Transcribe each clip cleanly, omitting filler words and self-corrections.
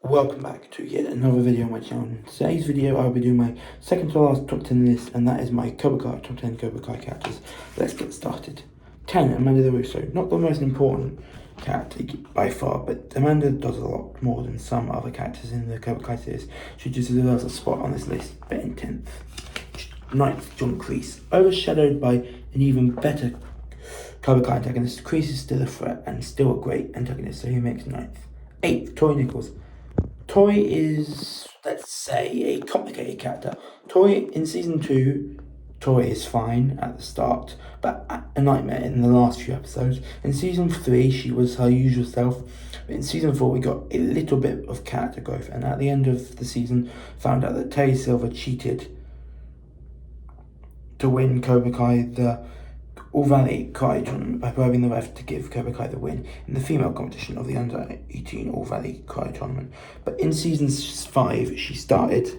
Welcome back to yet another video on my channel. In today's video I'll be doing my second to last top 10 list, and that is my Cobra Kai top 10 Cobra Kai characters. Let's get started. 10. Amanda Russo. Not the most important character by far, but Amanda does a lot more than some other characters in the Cobra Kai series. She just deserves a spot on this list, but in 10th. 9th, John Kreese. Overshadowed by an even better Cobra Kai antagonist, Kreese is still a threat and still a great antagonist, so he makes 9th. 8th, Tori Nichols. Tori is, let's say, a complicated character. Tori, in Season 2, Tori is fine at the start, but a nightmare in the last few episodes. In Season 3, she was her usual self, but in Season 4, we got a little bit of character growth, and at the end of the season, found out that Terry Silver cheated to win Cobra Kai the All-Valley Karate Tournament by bribing the ref to give Cobra Kai the win in the female competition of the Under-18 All-Valley Karate Tournament. But in Season 5, she started...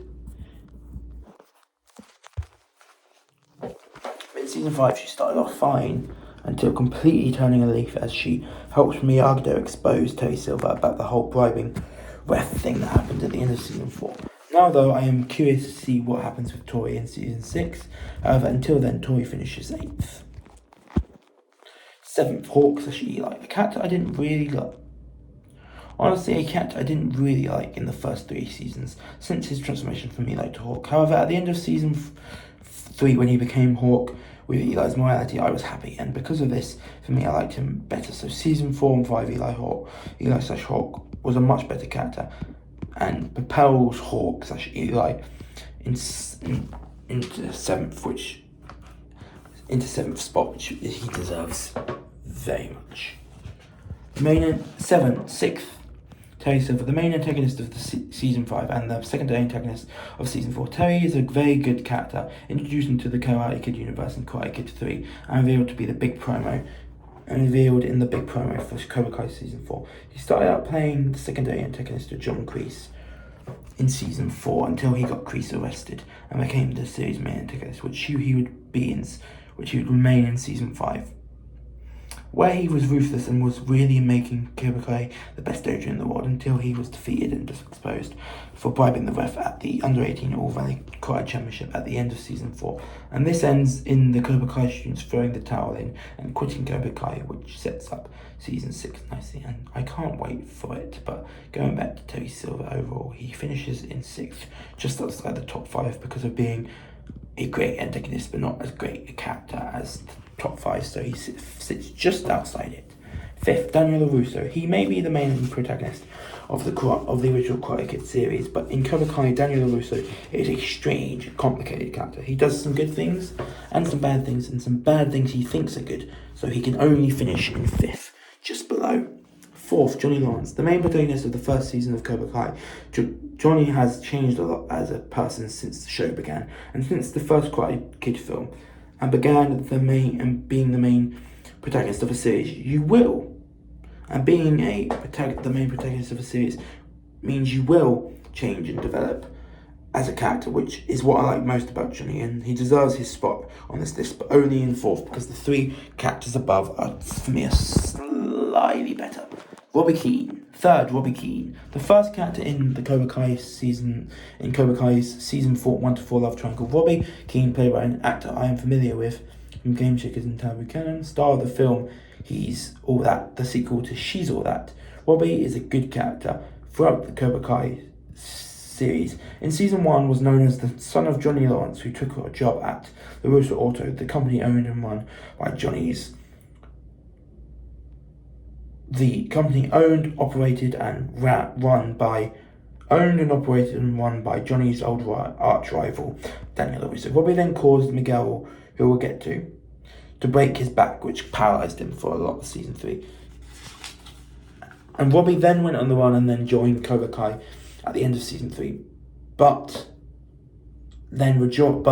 off fine until completely turning a leaf as she helped Miyagi-Do expose Terry Silver about the whole bribing ref thing that happened at the end of Season 4. Now, though, I am curious to see what happens with Tori in Season 6. However, until then, Tori finishes 8th. 7th, Hawk / Eli. A character I didn't really like. Honestly, a character I didn't really like in the first 3 seasons, since his transformation from Eli to Hawk. However, at the end of Season 3, when he became Hawk with Eli's morality, I was happy, and because of this, for me, I liked him better. So Season 4 and 5, Eli / Hawk was a much better character, and propels Hawk / Eli into 7th spot, which he deserves very much. 6th, Terry Silver, the main antagonist of the Season 5 and the secondary antagonist of Season 4. Terry is a very good character, introduced into the Karate Kid universe in Karate Kid 3, and revealed in the big promo for Cobra Kai Season 4. He started out playing the secondary antagonist of John Kreese in Season 4 until he got Kreese arrested and became the series' main antagonist, which he would remain in Season 5, where he was ruthless and was really making Cobra Kai the best dojo in the world until he was defeated and exposed for bribing the ref at the Under-18 All-Valley Karate Championship at the end of Season 4. And this ends in the Cobra Kai students throwing the towel in and quitting Cobra Kai, which sets up Season 6 nicely, and I can't wait for it. But going back to Terry Silver overall, he finishes in 6th, just outside the top 5 because of being a great antagonist, but not as great a character as the top 5, so he sits just outside it. 5th, Daniel LaRusso. He may be the main protagonist of the original Karate Kid series, but in Cobra Kai, Daniel LaRusso is a strange, complicated character. He does some good things and some bad things, and some bad things he thinks are good, so he can only finish in 5th, just below. 4th, Johnny Lawrence, the main protagonist of the first season of Cobra Kai. Johnny has changed a lot as a person since the show began, and since the first Karate Kid film, and being the main protagonist of a series. And being the main protagonist of a series means you will change and develop as a character, which is what I like most about Johnny, and he deserves his spot on this list, but only in 4th, because the 3 characters above are, for me, slightly better. Robbie Keane. 3rd, Robbie Keane. The first character in the Cobra Kai Season 4, 1 to 4 Love Triangle. Robbie Keane, played by an actor I am familiar with from Game Shakers and Taboo Cannon, star of the film He's All That, the sequel to She's All That. Robbie is a good character throughout the Cobra Kai series. In Season 1, was known as the son of Johnny Lawrence, who took a job at the Russo Auto, the company owned and run by Johnny's. The company owned, operated, and run by Johnny's old arch rival, Daniel LaRusso. Robbie then caused Miguel, who we'll get to break his back, which paralyzed him for a lot of Season 3. And Robbie then went on the run and then joined Cobra Kai at the end of Season 3, but then rejoined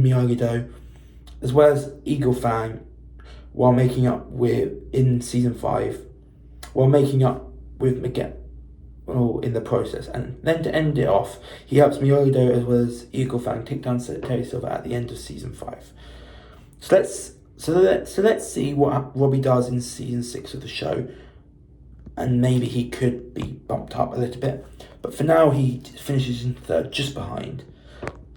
Miyagi-Do as well as Eagle Fang while making up with Miguel in the process. And then to end it off, he helps Miyagi-Do as well as Eagle Fang take down Terry Silver at the end of Season 5. So let's see what Robbie does in Season 6 of the show, and maybe he could be bumped up a little bit. But for now, he finishes in third, just behind.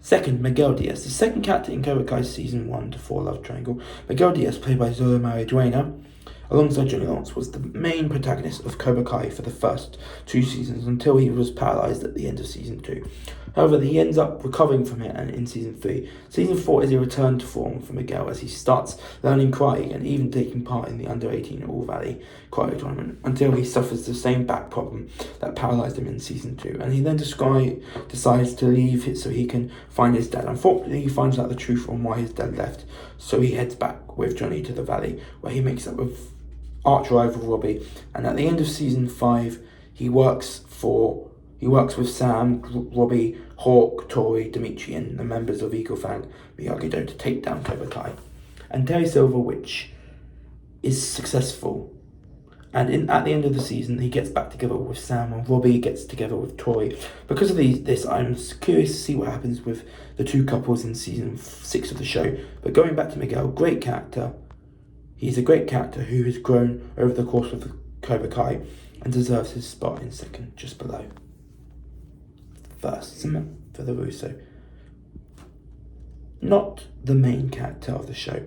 Second, Miguel Diaz, the second character in Cobra Kai Season 1 to 4 Love Triangle. Miguel Diaz, played by Zoe Mariduena, alongside Johnny Lawrence, was the main protagonist of Cobra Kai for the first 2 seasons until he was paralysed at the end of Season 2. However, he ends up recovering from it and in Season 3. Season 4 is a return to form for Miguel as he starts learning karate and even taking part in the Under-18 All Valley Karate Tournament until he suffers the same back problem that paralysed him in Season 2. And he then decides to leave it so he can find his dad. Unfortunately, he finds out the truth on why his dad left, so he heads back with Johnny to the valley, where he makes up with arch rival Robbie. And at the end of Season 5, he works with Sam, Robbie, Hawk, Tori, Dimitri, and the members of Eagle Fang Miyagi-Do to take down Cobra Kai. And Terry Silver, which is successful. And at the end of the season, he gets back together with Sam, and Robbie gets together with Tori. Because of this, I'm curious to see what happens with the 2 couples in Season 6 of the show. But going back to Miguel, great character. He's a great character who has grown over the course of the Cobra Kai and deserves his spot in second, just below first for the Russo. Not the main character of the show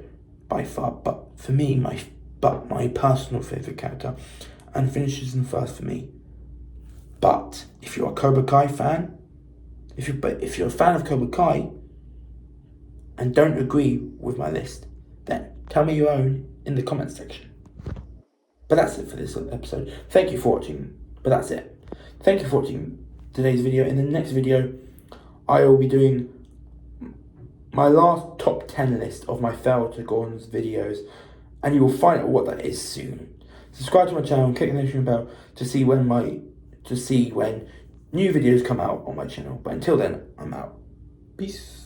by far, but for me, my personal favourite character, and finishes in first for me. But if you're a Cobra Kai fan, if you're a fan of Cobra Kai and don't agree with my list, then tell me your own in the comments section. But that's it for this episode. Thank you for watching. But that's it. Thank you for watching today's video. In the next video, I will be doing my last top 10 list of my Fail to Gordon's videos, and you will find out what that is soon. Subscribe to my channel and click the notification bell to see when new videos come out on my channel. But until then, I'm out. Peace.